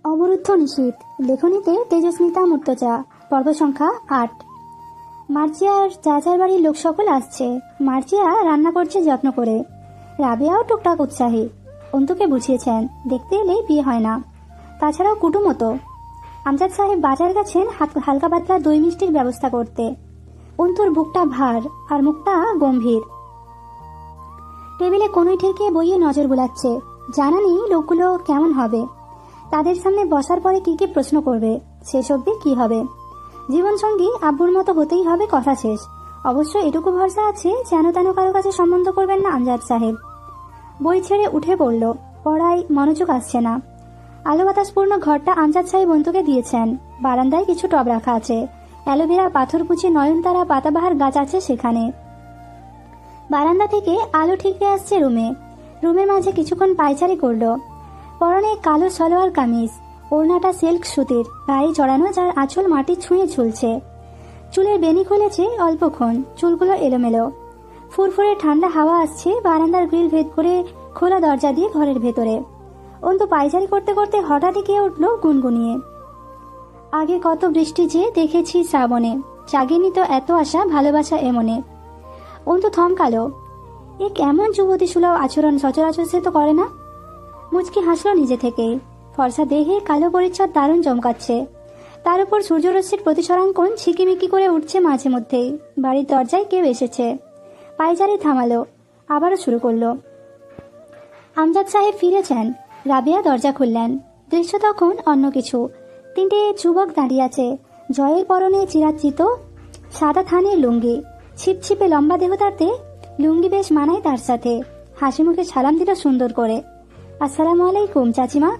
অবরুদ্ধ নিশীথ। লেখনীতে তেজস্মিতা মুর্তজা। পর্ব সংখ্যা 8। মার্জিয়ার চাচার বাড়ির লোক সকল আসছে। মার্জিয়া রান্না করছে যত্ন করে। রাবেয়াও টুকটাক উৎসাহী। অন্তুকে বুঝিয়েছেন দেখতে এলেই বিয়ে হয় না, তাছাড়াও কুটুমতো। আমজাদ সাহেব বাজার গেছেন হালকা পাতলা দই মিষ্টির ব্যবস্থা করতে। অন্তুর বুকটা ভার আর মুখটা গম্ভীর। টেবিলে কোনোই ঠেকিয়ে বইয়ে নজর বুলাচ্ছে। জানা নেই লোকগুলো কেমন হবে, তাদের সামনে বসার পরে কি কি প্রশ্ন করবে, শেষ অবধি কি হবে। জীবনসঙ্গী আব্বুর মতো হতেই হবে, কথা শেষ। অবশ্য এটুকু ভরসা আছে, যেন তেন কারো কাছে সম্বন্ধ করবেন না আমজাদ সাহেব। বই ছেড়ে উঠে পড়ল। পড়ায় মনোযোগ আসছে না। আলো বাতাসপূর্ণ ঘরটা আমজাদ সাহেব অন্তুকে দিয়েছেন। বারান্দায় কিছু টব রাখা আছে। অ্যালোভেরা, পাথরকুচি, নয়নতারা, পাতাবাহার গাছ আছে সেখানে। বারান্দা থেকে আলো ঠিকরে আসছে রুমে। রুমের মাঝে কিছুক্ষণ পায়চারি করল। পরনে কালো সালোয়ার কামিজ, ওড়নাটা সিল্ক সুতির, গায়ে জড়ানো, যার আঁচল মাটি ছুঁয়ে ঝুলছে। চুলের বেনি খুলেছে অল্পক্ষণ, চুলগুলো এলোমেলো। ফুরফুরে ঠান্ডা হাওয়া আসছে বারান্দার গ্রিল ভেদ করে খোলা দরজা দিয়ে ঘরের ভেতরে। অন্তু পায়চারি করতে করতে হঠাৎই গিয়ে উঠল গুনগুনিয়ে, আগে কত বৃষ্টি যে দেখেছি শ্রাবণে, জাগেনি তো এত আশা ভালোবাসা এমনে। অন্তু থমকালো। এ কেমন যুবতী সুলভ আচরণ, সচরাচর সে তো করে না। মুচকি হাসলো নিজে থেকেই। ফর্সা দেহে কালো পরিচ্ছদ দারুণ চমকাচ্ছে। তার উপর সূর্যরশ্মির প্রতিসরাঙ্কন ঝিকিমিকি করে উঠছে মাঝে মধ্যেই। বাড়ির দরজায় কেউ এসেছে। পায়চারি থামালো, আবারও শুরু করলো। আমজাদ সাহেব ফিরেছেন। রাবেয়া দরজা খুললেন। দৃশ্য তখন অন্য কিছু। 3টে যুবক দাঁড়িয়ে আছে। জয়ের পরনে চিরাচিত সাদা থানের লুঙ্গি, ছিপছিপে লম্বা দেহতাতে লুঙ্গি বেশ মানায় তার সাথে। হাসি মুখে সালাম দিল সুন্দর করে। আসসালামু আলাইকুম চাচিমা,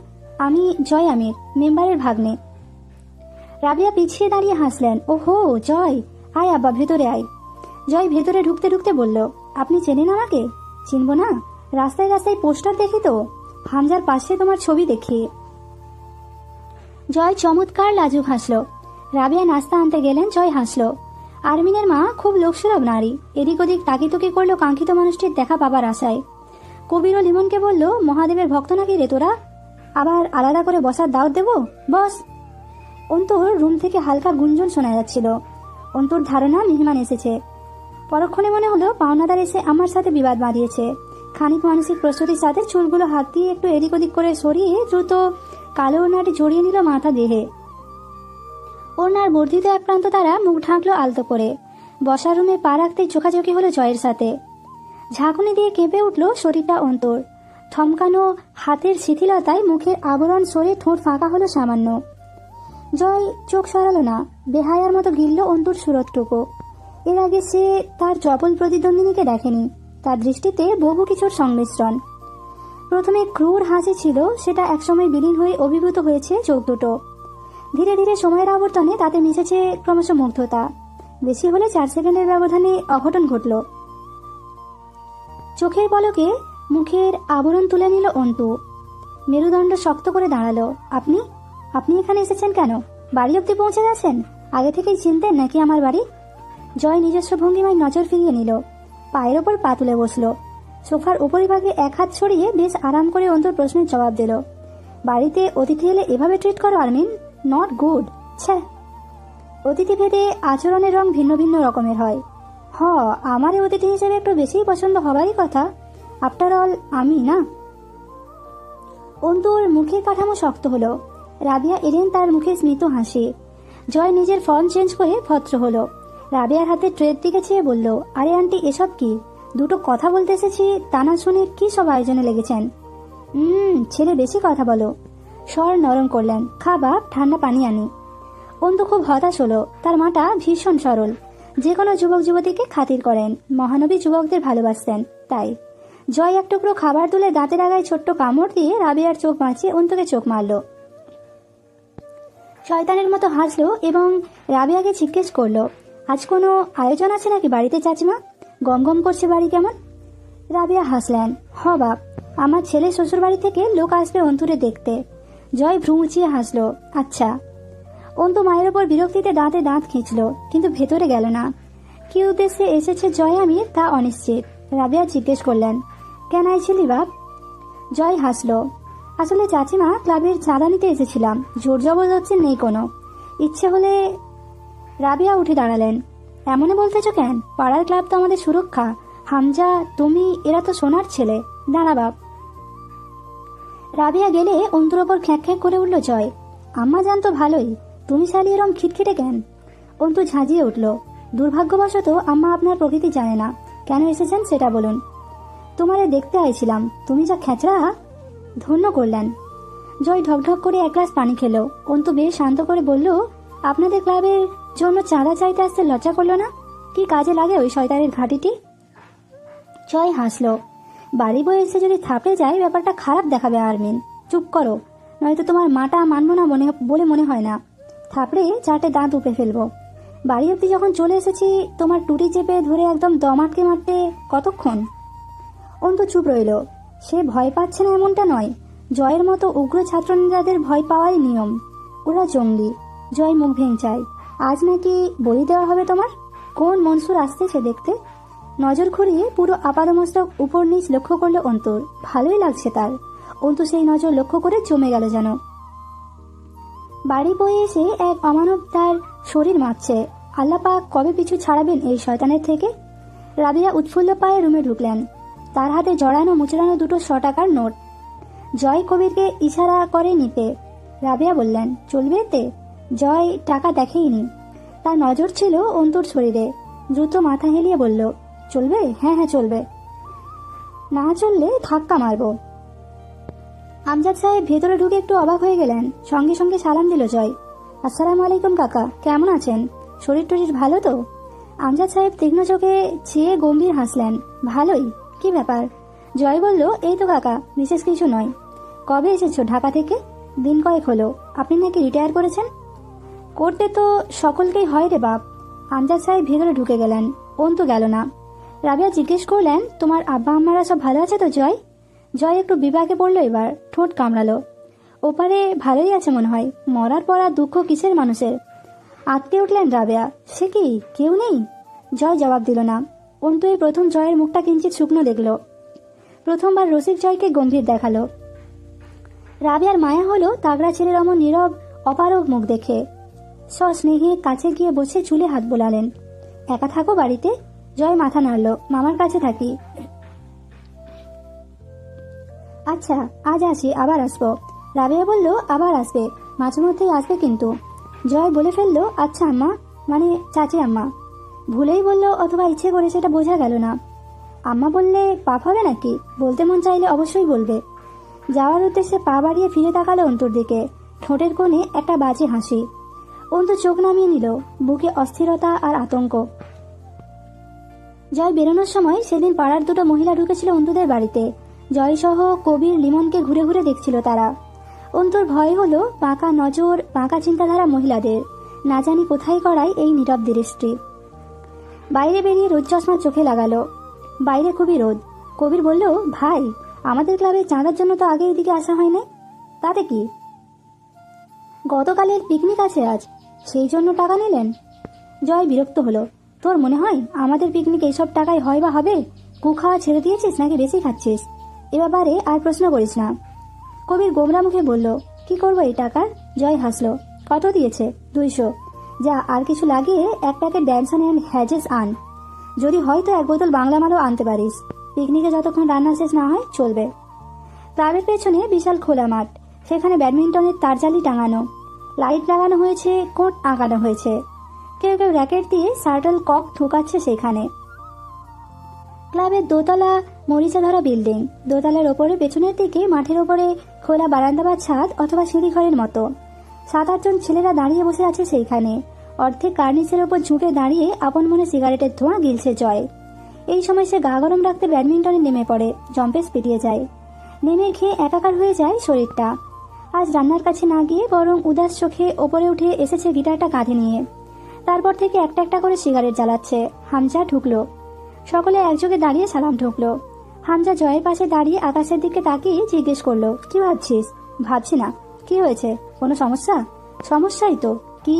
আমি জয় আমির, মেম্বারের ভাগ্নে। রাবিয়া পিছিয়ে দাঁড়িয়ে হাসলেন। ওহো জয়, আয় আব্বা ভেতরে আয়। জয় ভেতরে ঢুকতে ঢুকতে বলল, আপনি চেনেন আমাকে? চিনব না? রাস্তায় রাস্তায় পোস্টার দেখি তো, হামজার পাশে তোমার ছবি দেখি। জয় চমৎকার লাজুক হাসলো। রাবিয়া নাস্তা আনতে গেলেন, জয় হাসলো। আরমিনের মা খুব লোকসুলভ নারী। এদিক ওদিক তাকিতুকি করলো কাঙ্ক্ষিত মানুষটির দেখা পাবার আশায়। কবির ও লিমনকে বলল, মহাদেবের ভক্ত নাকি রে তোরা? আবার আলাদা করে বসার দাওয়াত দেব? বস। অন্তুর রুম থেকে হালকা গুঞ্জন শোনা যাচ্ছিল। অন্তুর ধারণা মেহমান এসেছে। পরক্ষণে মনে হলো পাওনাদার এসে আমার সাথে বিবাদ বাঁধিয়েছে। খানিক মানসিক প্রস্তুতির সাথে চুলগুলো হাত দিয়ে একটু এদিক ওদিক করে সরিয়ে দ্রুত কালো ওড়নাটি জড়িয়ে নিল মাথা দেহে। ওড়নার বর্ধিত এক প্রান্ত তারা মুখ ঢাকলো আলতো করে। বসার রুমে পা রাখতেই চোখাচোখি হলো জয়ের সাথে। ঝাঁকুনি দিয়ে কেঁপে উঠল শরীরটা অন্তর। থমকানো হাতের শিথিলতায় মুখের আবরণ সরে ঠোঁট ফাঁকা হলো সামান্য। জয় চোখ সরালো না, বেহায়ার মতো গিলল অন্তুর সুরতটুকু। এর আগে সে তার চপল প্রতিদ্বন্দ্বিনীকে দেখেনি। তার দৃষ্টিতে বহু কিছুর সংমিশ্রণ। প্রথমে ক্রূর হাসি ছিল, সেটা একসময় বিলীন হয়ে অভিভূত হয়েছে চোখ দুটো। ধীরে ধীরে সময়ের আবর্তনে তাতে মিশেছে ক্রমশ মুগ্ধতা। বেশি হলে 4 সেকেন্ডের ব্যবধানে অঘটন ঘটল। চোখের পলকে মুখের আবরণ তুলে নিল অন্তু। মেরুদণ্ড শক্ত করে দাঁড়ালো। আপনি আপনি এখানে এসেছেন কেন? বাড়ি অব্দি পৌঁছে গেছেন? আগে থেকেই চিনতেন নাকি আমার বাড়ি? জয় নিজস্ব ভঙ্গিমায় নজর ফিরিয়ে নিল। পায়ের ওপর পা তুলে বসল। সোফার উপরিভাগে এক হাত ছড়িয়ে বেশ আরাম করে অন্তুর প্রশ্নের জবাব দিল। বাড়িতে অতিথি এলে এভাবে ট্রিট করো আরমিন? Not good. ছ্যা। অতিথি ভেদে আচরণের রং ভিন্ন ভিন্ন রকমের হয়। আমার অতিথি হিসেবে একটু বেশিই পছন্দ হবারই কথা। আফটার অল আমি না। অন্তুর মুখের কাঠামো শক্ত হলো। রাবিয়া এলেন, তার মুখে স্মিত হাসি। জয় নিজের ফর্ম চেঞ্জ করে ভদ্র হলো। রাবিয়ার হাতে ট্রের দিকে চেয়ে বলল, আরে আন্টি এসব কি? দুটো কথা বলতে এসেছি, তা না শুনে কি সব আয়োজনে লেগেছেন? ছেলে বেশি কথা বলো। স্বর নরম করলেন। খা বাপ, ঠান্ডা পানি আনি। অন্তু খুব হতাশ হলো। তার মাটা ভীষণ সরল, যে কোনো যুবক যুবতীকে খাতির করেন, মহানবী যুবকদের ভালোবাসতেন। তাই জয় এক টুকরো খাবার তুলে দাঁতের আগায় ছোট্ট কামড় দিয়ে রাবিয়ার চোখ বাঁচিয়ে অন্তুকে চোখ মারল। শয়তানের মতো হাসলো এবং রাবিয়াকে জিজ্ঞেস করলো, আজ কোনো আয়োজন আছে নাকি বাড়িতে চাচিমা? গম গম করছে বাড়ি কেমন? রাবিয়া হাসলেন। বাপ, আমার ছেলে শ্বশুর বাড়ি থেকে লোক আসবে অন্তুরে দেখতে। জয় ভ্রু উঁচিয়ে হাসলো। আচ্ছা। অন্তু মায়ের ওপর বিরক্তিতে দাঁতে দাঁত খিঁচল, কিন্তু ভেতরে গেল না। কি উদ্দেশ্যে এসেছে জয় আমির তা অনিশ্চিত। রাবিয়া জিজ্ঞেস করলেন, কেন আইছিলি বাপ? জয় হাসলো। আসলে চাচিমা, ক্লাবের চাঁদা নিতে এসেছিলাম, জোর জবরদস্তি নেই কোনো। ইচ্ছে হলে। রাবিয়া উঠে দাঁড়ালেন। এমনে বলতেছ কেন? পাড়ার ক্লাব তো আমাদের সুরক্ষা। হামজা, তুমি, এরা তো সোনার ছেলে। দাঁড়া বাপ। রাবিয়া গেলে অন্তুর ওপর খ্যাঁক খ্যাঁক করে উঠল জয়। আম্মা জানতো ভালোই, তুমি শালি এরম খিটখিটে কেন? অন্তু ঝাঁঝিয়ে উঠল। দুর্ভাগ্যবশত আম্মা আপনার প্রকৃতি জানে না। কেন এসেছেন সেটা বলুন। তোমারে দেখতে আইছিলাম, তুমি যা খেচড়া। ধন্য করলেন। জয় ঢকঢক করে এক গ্লাস পানি খেলো। অন্তু বেশ শান্ত করে বলল, আপনাদের ক্লাবের জন্য চাঁদা চাইতে আসতে লজ্জা করলো না? কি কাজে লাগে ওই শয়তানের ঘাটিটি? জয় হাসলো। বাড়ি বয়ে এসে যদি থাপড়ে যায়, ব্যাপারটা খারাপ দেখাবে আরমিন। চুপ করো, নয়তো তোমার মাটা মানবো না বলে মনে হয় না। থাপড়ে 4টে দাঁত উপড়ে ফেলবো। বাড়ি অব্দি যখন চলে এসেছি, তোমার টুটি চেপে ধরে একদম দম আটকে মারতে কতক্ষণ? অন্তু চুপ রইল। সে ভয় পাচ্ছে না এমনটা নয়, জয়ের মতো উগ্র ছাত্রনেতাদের ভয় পাওয়াই নিয়ম। ওরা জঙ্গলি। জয় মুখ ভেঙচায়। আজ নাকি বলি দেওয়া হবে তোমার? কোন মনসুর আসতেছে দেখতে? নজর ঘুরিয়ে পুরো আপাদমস্তক উপর নিচ লক্ষ্য করলো অন্তুর। ভালোই লাগছে তার। অন্তু সেই নজর লক্ষ্য করে জমে গেল যেন। বাড়ি বয়ে এসে এক অমানব তার শরীর মারছে। আল্লাপাক কবে পিছু ছাড়াবেন এই শয়তানের থেকে? রাবিয়া উৎফুল্ল পায়ে রুমে ঢুকলেন। তার হাতে জড়ানো মুচড়ানো 2টো 100 টাকার নোট। জয় কবিরকে ইশারা করে নিতে। রাবিয়া বললেন, চলবে এতে? জয় টাকা দেখেইনি। তার নজর ছিল অন্তুর শরীরে। দ্রুত মাথা হেলিয়ে বলল, চলবে? হ্যাঁ হ্যাঁ চলবে। না চললে ধাক্কা মারবো। আমজাদ সাহেব ভেতরে ঢুকে একটু অবাক হয়ে গেলেন। সঙ্গে সঙ্গে সালাম দিল জয়। আসসালামু আলাইকুম কাকা, কেমন আছেন? শরীর টরীর ভালো তো? আমজাদ সাহেব তীক্ষ্ণ চোখে চেয়ে গম্ভীর হাসলেন। ভালোই। কি ব্যাপার? জয় বলল, এই তো কাকা, বিশেষ কিছু নয়। কবে এসেছো ঢাকা থেকে? দিন কয়েক হলো। আপনি নাকি রিটায়ার করেছেন? করতে তো সকলকেই হয় রে বাপ। আমজাদ সাহেব ভেতরে ঢুকে গেলেন। অন্তু গেল না। রাবিয়া জিজ্ঞেস করলেন, তোমার আব্বা আম্মারা সব ভালো আছে তো জয়? জয় একটু বিপাকে পড়লো এবার, ঠোঁট কামড়ালো। ওপারে ভালোই আছে মনে হয়। মরার পর আর দুঃখ কিসের মানুষের? আটকে উঠলেন রাবিয়া। সে কি, কেউ নেই? জয় জবাব দিল না। অন্তু এই প্রথম জয়ের মুখটা কিঞ্চিত শুকনো দেখল। প্রথমবার রসিক জয়কে গম্ভীর দেখালো। রাবিয়ার মায়া হলো তাগড়া ছেলের অমন নীরব অপারগ মুখ দেখে। সস্নেহে কাছে গিয়ে বসে চুলে হাত বোলালেন। একা থাকো বাড়িতে? জয় মাথা নাড়ল। মামার কাছে থাকি। আচ্ছা, আজ আসি, আবার আসবো। রাবিয়া বলল, আবার আসবে, মাঝে মধ্যেই আসবে কিন্তু। জয় বলে ফেললো, আচ্ছা আম্মা, মানে চাচি আম্মা। ভুলেই বলল অথবা ইচ্ছে করে, সেটা বোঝা গেল না। আম্মা বললে পাপ হবে নাকি? বলতে মন চাইলে অবশ্যই বলবে। যাওয়ার উদ্দেশ্যে পা বাড়িয়ে ফিরে তাকালো অন্তুর দিকে। ঠোঁটের কোণে একটা বাজে হাসি। অন্তু চোখ নামিয়ে নিল। বুকে অস্থিরতা আর আতঙ্ক। জয় বেরোনোর সময় সেদিন পাড়ার 2টো মহিলা ঢুকেছিল অন্তুদের বাড়িতে। জয় সহ কবির, লিমনকে ঘুরে ঘুরে দেখছিল তারা। অন্তুর ভয় হলো পাকা নজর, পাকা চিন্তাধারা মহিলাদের। না জানি কোথায় করায় এই নীরব দৃষ্টি। বাইরে বেরিয়ে রোদ চশমা চোখে লাগালো। বাইরে খুবই রোদ। কবির বলল, ভাই, আমাদের ক্লাবে চাঁদার জন্য তো আগে এদিকে আসা হয় না। তাতে কি? গতকালের পিকনিক আছে আজ, সেই জন্য টাকা নিলেন। জয় বিরক্ত হলো। তোর মনে হয় আমাদের পিকনিক এইসব টাকায় হয় বা হবে? কু খাওয়া ছেড়ে দিয়েছিস নাকি বেশি খাচ্ছিস? এ ব্যাপারে আর প্রশ্ন করিস না। কবির গোমরা মুখে বলল, কি করবো এই টাকার? জয় হাসলো। কত দিয়েছে? 200। যা, আর কিছু লাগিয়ে 1 প্যাকেট ড্যানসন অ্যান্ড হ্যাজেস আন। যদি হয়তো 1 বোতল বাংলা মালও আনতে পারিস। পিকনিকে যতক্ষণ রান্না শেষ না হয় চলবে। ক্লাবের পেছনে বিশাল খোলা মাঠ। সেখানে ব্যাডমিন্টনের তারজালি টাঙানো, লাইট লাগানো হয়েছে, কোট আঁকানো হয়েছে। কেউ কেউ র্যাকেট দিয়ে শাটল কক ঠোকাচ্ছে সেখানে। ক্লাবের দোতলা মরিচা ধরা বিল্ডিং। দোতলার ওপরে পেছনের দিকে মাঠের ওপরে খোলা বারান্দা বা ছাদ অথবা সিঁড়ি ঘরের মতো। 7-8 জন ছেলেরা দাঁড়িয়ে বসে আছে সেইখানে। অর্ধেক কার্নিসের ওপর ঝুঁকে দাঁড়িয়ে আপন মনে সিগারেটের ধোঁয়া গিলছে জয়। এই সময় সে গা গরম রাখতে ব্যাডমিন্টনে নেমে পড়ে। জম্পেস পিটিয়ে যায়। নেমে খেয়ে একাকার হয়ে যায় শরীরটা। আজ রান্নার কাছে না গিয়ে বরং উদাস চোখে ওপরে উঠে এসেছে গিটারটা কাঁধে নিয়ে। তারপর থেকে একটা একটা করে সিগারেট জ্বালাচ্ছে। হামজা ঢুকলো। সকলে একযোগে দাঁড়িয়ে সালাম ঠুকলো। হামজা জয়ের পাশে দাঁড়িয়ে আকাশের দিকে তাকিয়ে জিজ্ঞেস করলো, কি ভাবছিস? ভাবছি না। কি হয়েছে? কোনো সমস্যা? সমস্যাই তো। কি?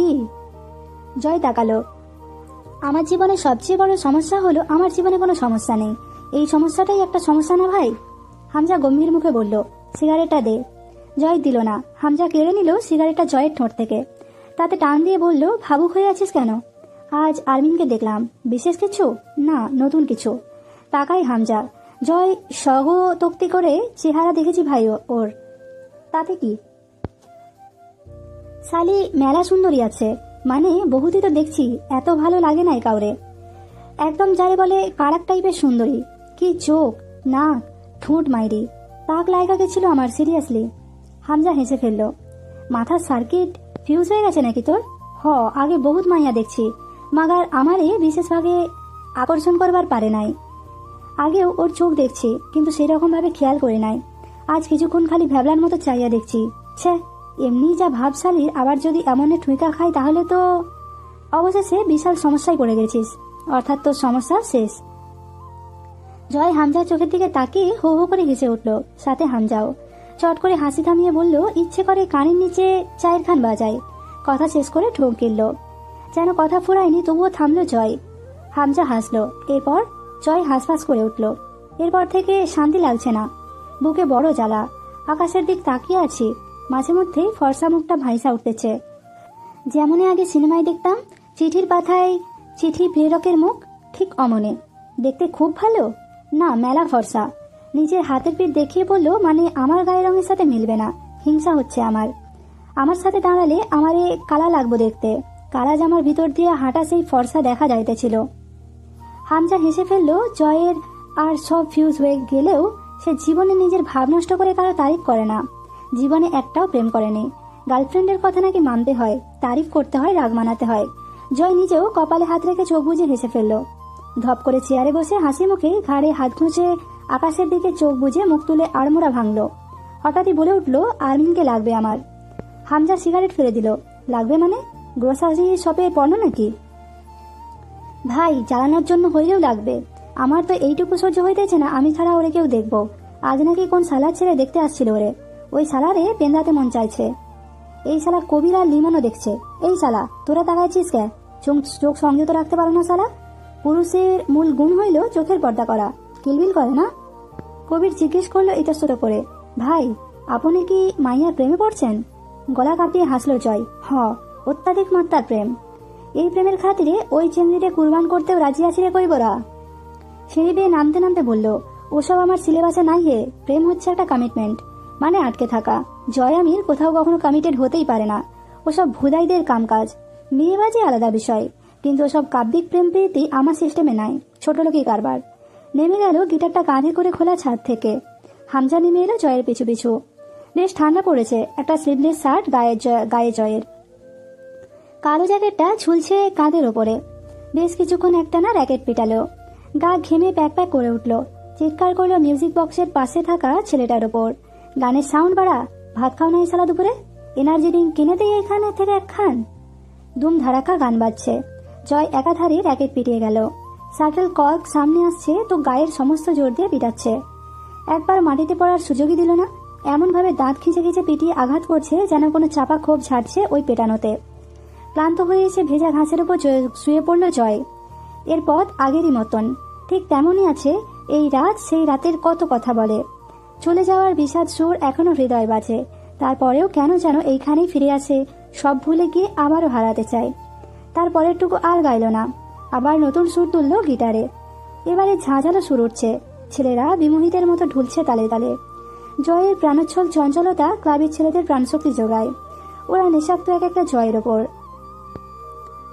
জয় তাকালো। আমার জীবনে সবচেয়ে বড় সমস্যা হলো আমার জীবনে কোনো সমস্যা নেই। এই সমস্যাটাই একটা সমস্যা না ভাই? হামজা গম্ভীর মুখে বলল, সিগারেটটা দে। জয় দিল না। হামজা কেড়ে নিল সিগারেটটা জয়ের ঠোঁট থেকে। তাতে টান দিয়ে বলল, ভাবুক হয়ে আছিস কেন? আজ আরমিনকে দেখলাম। বিশেষ কিছু? না, নতুন কিছু। তাকাই হামজা। জয় স্বগতোক্তি করে, চেহারা দেখেছি ভাই ওর। তাতে কি? শালি মেলা সুন্দরী আছে, মানে বহুতই তো দেখছি, এত ভালো লাগে নাই কাউরে। একদম যারে বলে কারাক টাইপের সুন্দরী। কি চোখ, নাক, ঠোঁট মাইরি, তাক লাইগা গেছিল আমার, সিরিয়াসলি। হামজা হেসে ফেলল। মাথার সার্কিট ফিউজ হয়ে গেছে নাকি তোর? আগে বহুত মাইয়া দেখছি, মাগার আমারে বিশেষভাবে আকর্ষণ করবার পারে নাই। আগেও ওর চোখ দেখছি, কিন্তু সেই রকম ভাবে খেয়াল করি নাই। আজ কিছুক্ষণ খালি ভ্যাবলার মতো চাইয়া দেখছি। ছে, এমনি যা ভাবশালীর, আবার যদি এমন ঠুইকা খাই তাহলে তো অবশেষে বিশাল সমস্যায় পড়ে গেছিস। অর্থাৎ তোর সমস্যা শেষ। জয় হামজার চোখের দিকে তাকিয়ে হো হো করে হেসে উঠল, সাথে হামজাও। চট করে হাসি থামিয়ে বলল, ইচ্ছে করে কানের নিচে চায়ের খান বাজায়। কথা শেষ করে ঠোক গিলল। যেন কথা ফুরায়নি, তবুও থামলো জয়। হামজা হাসলো। এরপর জয় হাঁসফাঁস করে উঠল। এরপর থেকে শান্তি লাগছে না, বুকে বড় জ্বালা। আকাশের দিক তাকিয়ে আছি, মাঝে মধ্যেই ফর্সা মুখটা ভাইসা উঠতেছে। যেমনে আগে সিনেমায় দেখতাম চিঠির পাথায় চিঠি প্রেরকের মুখ, ঠিক অমনে। দেখতে খুব ভালো না, মেলা ফর্সা। নিজের হাতের পিঠ দেখিয়ে বলল, মানে আমার গায়ের রঙের সাথে মিলবে না, হিংসা হচ্ছে আমার সাথে দাঁড়ালে আমারে কালা লাগবো দেখতে। কালা জামার ভিতর দিয়ে হাঁটা সেই ফর্সা দেখা যাইতেছিল। হামজা হেসে ফেলল। জয়ের আর সব ফিউজ হয়ে গেলেও সে জীবনে নিজের ভাব নষ্ট করে কারো তারিফ করে না। জীবনে একটাও প্রেম করেনি। গার্লফ্রেন্ডের কথা নাকি মানতে হয়, তারিফ করতে হয়, রাগ মানাতে হয়। জয় নিজেও কপালে হাত রেখে চোখ বুজে হেসে ফেলল। ধপ করে চেয়ারে বসে হাসি মুখে ঘাড়ে হাত ঘুঁচে আকাশের দিকে চোখ বুজে মুখ তুলে আড়মোড়া ভাঙল। হঠাৎই বলে উঠল, আরমিনকে লাগবে আমার। হামজা সিগারেট ফেলে দিল। লাগবে মানে? গ্রোসারি শপে পণ্য নাকি? ভাই, জ্বালানোর জন্য হইলেও লাগবে। আমার তো এইটুকু সহ্য হইতেছে না, আমি ছাড়া ওরে কেউ দেখবো। আজ নাকি কোন সালার ছেলে দেখতে আসছিল ওরে। ওই সালারে পেন্দাতে মন চাইছে। এই শালা কবির আর লিমনও দেখছে। এই শালা, তোরা তাকাইছিস কে? চোখ সংযত রাখতে পারো না শালা? পুরুষের মূল গুণ হইল চোখের পর্দা করা, কিলবিল করে না? কবির জিজ্ঞেস করলো ইতস্তত করে, ভাই আপনি কি মাইয়ার প্রেমে পড়ছেন? গলা কাঁপিয়ে হাসলো জয়। অত্যাধিক মাত্রার প্রেম। এই প্রেমের খাতিরে ওই চেংড়িরে কুরবান করতেও রাজি আছি রে কইবরা। সিঁড়ি বেয়ে নামতে নামতে বলল, ওসব আমার সিলেবাসে নাই হে। প্রেম হচ্ছে একটা কমিটমেন্ট, মানে আটকে থাকা। জয় আমির কোথাও কখনো কমিটেড হতেই পারে না। ওসব ভুদাইদের কামকাজ। মেয়েবাজি আলাদা বিষয়, কিন্তু ওসব কাব্যিক প্রেম প্রীতি আমার সিস্টেমে নাই। ছোট লোকই কারবার। নেমে গেল গিটারটা কাঁধে করে খোলা ছাদ থেকে। হামজা নেমে এলো জয়ের পিছু পিছু। বেশ ঠান্ডা পড়েছে। একটা স্লিভলেস শার্ট গায়ে জয়ের। কালো জ্যাকেটটা ঝুলছে কাঁধের ওপরে। বেশ কিছুক্ষণ একটানা র্যাকেট পিটালো। গা ঘেমে প্যাক প্যাক করে উঠল। চিৎকার করলো মিউজিক বক্সের পাশে থাকা ছেলেটার ওপর, গানের সাউন্ড বাড়া। ভাত খাও নাই সালা দুপুরে? এনার্জি ড্রিঙ্ক কিনে দেয় এখানে থেকে একখান। দুম ধারাকা গান বাজছে। জয় একাধারে র্যাকেট পিটিয়ে গেল। শাটল কর্ক সামনে আসছে তো গায়ের সমস্ত জোর দিয়ে পিটাচ্ছে। একবার মাটিতে পড়ার সুযোগই দিল না। এমন ভাবে দাঁত খিঁচে খিঁচে পিটিয়ে আঘাত করছে যেন কোনো চাপা ক্ষোভ ঝাড়ছে ওই পেটানোতে। ক্লান্ত হয়ে এসে ভেজা ঘাসের উপর শুয়ে পড়ল জয়। এর পথ আগেরই মতন, ঠিক তেমনই আছে। এই রাত সেই রাতের কত কথা বলে। চলে যাওয়ার বিষাদ সুর এখনো হৃদয় বাজে। তারপরেও কেন যেন এইখানেই ফিরে আসে, সব ভুলে গিয়ে আবারও হারাতে চায়। তার পরেরটুকু আর গাইল না। আবার নতুন সুর তুলল গিটারে। এবারে ঝাঁঝালো সুর উঠছে। ছেলেরা বিমোহিতের মতো ঢুলছে তালে তালে। জয়ের প্রাণোচ্ছল চঞ্চলতা ক্লাবের ছেলেদের প্রাণশক্তি যোগায়। ওরা নেশাক্ত এক একটা জয়ের ওপর।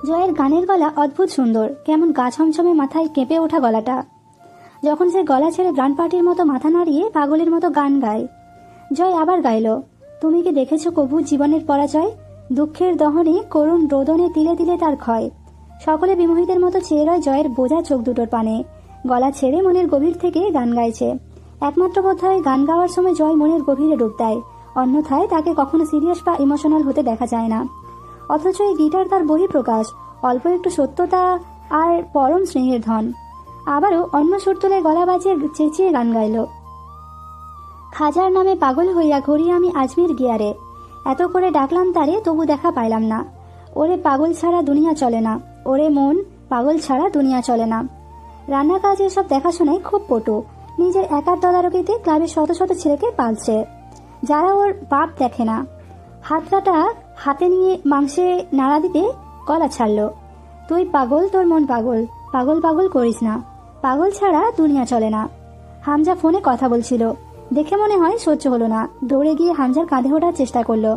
জয়ের গানের গলা অদ্ভুত সুন্দর, কেমন গা ছমছমে মাথায় কেঁপে ওঠা গলাটা। যখন সে গলা ছেড়ে ব্রান্ড পার্টির মতো মাথা নাড়িয়ে পাগলের মতো গান গায়। জয় আবার গাইল, তুমি কি দেখেছো কবু জীবনের পরাজয়? দুঃখের দহনে করুণ রোদনে তিলে তিলে তার ক্ষয়। সকলে বিমোহিতের মতো চেয়ে রয় জয়ের বোঝা চোখ দুটোর পানে। গলা ছেড়ে মনের গভীর থেকে গান গাইছে। একমাত্র বোধ হয় গান গাওয়ার সময় জয় মনের গভীরে ডুব দেয়, অন্যথায় তাকে কখনো সিরিয়াস বা ইমোশনাল হতে দেখা যায় না। অথচ এই গিটার তার বহিঃপ্রকাশ, অল্প একটু সত্যতা আর পরম স্নেহের ধন। আবারও অন্য সুর তুলে গলা বাজিয়ে চেঁচিয়ে গান গাইল, খাজার নামে পাগল হইয়া ঘুরি আমি আজমির গিয়ারে। এত করে ডাকলাম তারে, তবু দেখা পাইলাম না। ওরে পাগল ছাড়া দুনিয়া চলে না, ওরে মন পাগল ছাড়া দুনিয়া চলে না। রান্না কাজ এসব দেখাশোনায় খুব পটু। নিজের একার তদারকিতে ক্লাবের শত শত ছেলেকে পালছে। যারা ওর বাপ দেখে না। হাতটা হাতে নিয়ে মাংসে নাড়া দিতে গলা ছাড়লো। তুই পাগল, তোর মন পাগল, পাগল পাগল করিস না, পাগল ছাড়া দুনিয়া চলে না। হামজা ফোনে কথা বলছিল, দেখে মনে হয় সহ্য হলো না, দৌড়ে গিয়ে হামজার কাঁধে ওঠার চেষ্টা করলো।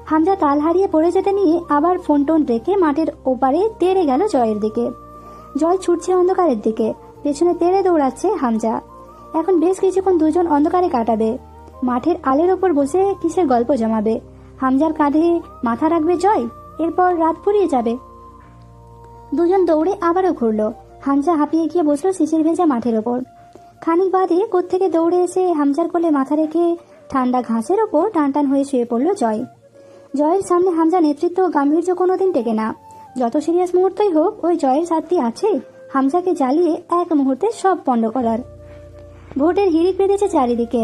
হামজা তাল হারিয়ে পড়ে যেতে নিয়ে আবার ফোন টোন রেখে মাঠের ওপারে তেড়ে গেল জয়ের দিকে। জয় ছুটছে অন্ধকারের দিকে, পেছনে তেড়ে দৌড়াচ্ছে হামজা। এখন বেশ কিছুক্ষণ দুজন অন্ধকারে কাটাবে। মাঠের আলের ওপর বসে কিসের গল্প জমাবে। হামজার কাঁধে মাথা রাখবে জয়, এরপর রাত ফুরিয়ে যাবে। দুজন দৌড়ে আবারও ঘুরল। হামজা হাঁপিয়ে গিয়ে বসলো শিশির ভেজা মাঠের ওপর। খানিক বাদে কোত্থেকে দৌড়ে এসে হামজার কোলে মাথা রেখে ঠান্ডা ঘাসের ওপর টান হয়ে শুয়ে পড়ল জয়। জয়ের সামনে হামজা নেতৃত্ব গাম্ভীর্য কোনোদিন টেকে না। যত সিরিয়াস মুহূর্তই হোক, ওই জয়ের সাথী আছে হামজাকে জ্বালিয়ে এক মুহূর্তে সব পণ্ড করার। ভোটের হিড়িক বেঁধেছে চারিদিকে,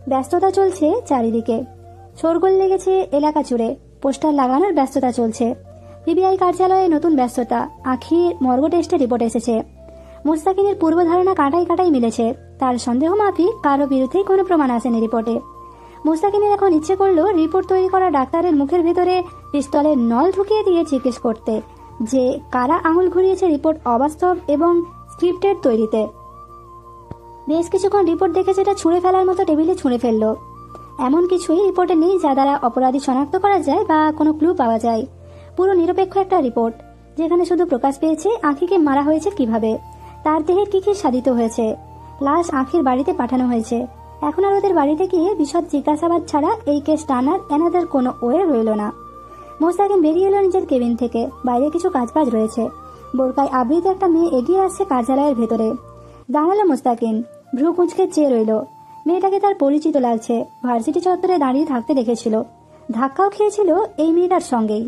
ব্যস্ততা চলছে চারিদিকে, শোরগোল লেগেছে এলাকা জুড়ে, পোস্টার লাগানোর ব্যস্ততা চলছে। পিবিআই কার্যালয়ে নতুন ব্যস্ততা, আখির মর্গ টেস্টে রিপোর্ট এসেছে। মুস্তাকিনের পূর্বধারণা কাটাই কাটাই মিলেছে। তার সন্দেহ মাফিক কারো বিরুদ্ধেই কোনো প্রমাণ আসেনি রিপোর্টে। মুস্তাকিনের এখন ইচ্ছে করলো রিপোর্ট তৈরি করা ডাক্তারের মুখের ভেতরে পিস্তলের নল ঢুকিয়ে দিয়ে জিজ্ঞেস করতে যে কারা আঙুল ঘুরিয়েছে রিপোর্ট অবাস্তব এবং স্ক্রিপ্টেড তৈরিতে। বেশ কিছুক্ষণ রিপোর্ট দেখে যেটা ছুঁড়ে ফেলার মতো টেবিলে ছুঁড়ে ফেললো। এমন কিছুই রিপোর্টে নেই যা দ্বারা অপরাধী শনাক্ত করা যায় বা কোনো ক্লু পাওয়া যায়। পুরো নিরপেক্ষ একটা রিপোর্ট, যেখানে শুধু প্রকাশ পেয়েছে আঁখিকে মারা হয়েছে কিভাবে, তার দেহে কি কি সাধিত হয়েছে। লাশ আঁখির বাড়িতে পাঠানো হয়েছে। এখন আর ওদের বাড়িতে গিয়ে বিশদ জিজ্ঞাসাবাদ ছাড়া এই কেস টানার এনাদের কোনো ওয়ে রইল না। মোস্তাকিন বেরিয়ে এলো নিজের কেবিন থেকে। বাইরে কিছু কাজবাজ রয়েছে। বোরকায় আবৃত একটা মেয়ে এগিয়ে আসছে কার্যালয়ের ভেতরে। দাঁড়ালো মুস্তাকিন, ভ্রু কুঁচকে চেয়ে রইল। মেয়েটাকে তার পরিচিত লাগছে, ভার্সিটি চত্বরে দাঁড়িয়ে থাকতে দেখেছিল, ধাক্কাও খেয়েছিল এই মেয়েটার সঙ্গেই।